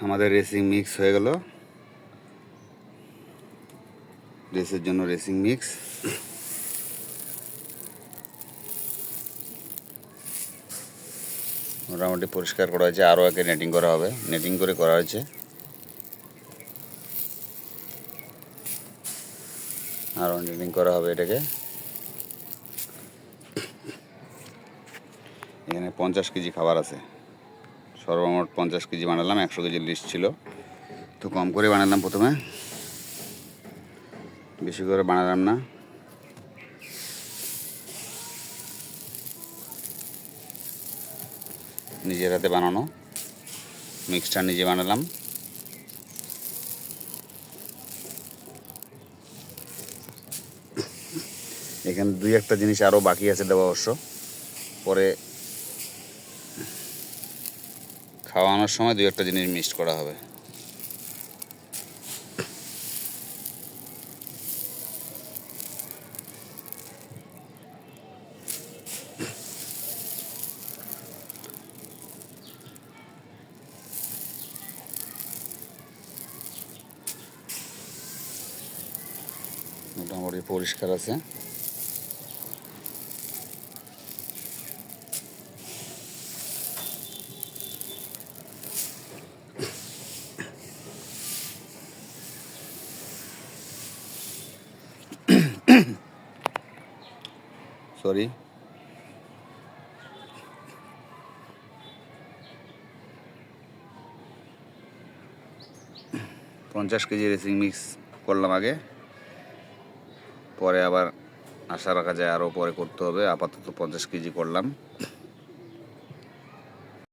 আমাদের racing mix হয়ে গেল। রেসের জন্য রেসিং মিক্স। মোটামুটি পরিষ্কার করা হয়েছে, আরও একে নেটিং করা হবে, নেটিং করে করা হয়েছে। আরও নেটিং করা হবে এটাকে। এখানে 50 কেজি খাবার আছে, সর্বমোট 50 কেজি বানালাম। 100 কেজির লিস্ট ছিল, তো কম করে বানালাম প্রথমে, বেশি করে বানালাম না। নিজের হাতে বানানো মিক্সটা নিজে বানালাম। এখানে 2-1টা জিনিস আরও বাকি আছে দেওয়া, অবশ্য পরে খাওয়ানোর সময় 2-1টা জিনিস মিক্সড করা হবে। মোটামুটি পরিষ্কার আছে। সরি, 50 কেজি রেসিং মিক্স করলাম আগে, পরে আবার আশা রাখা যায় আরও পরে করতে হবে। আপাতত 50 কেজি করলাম।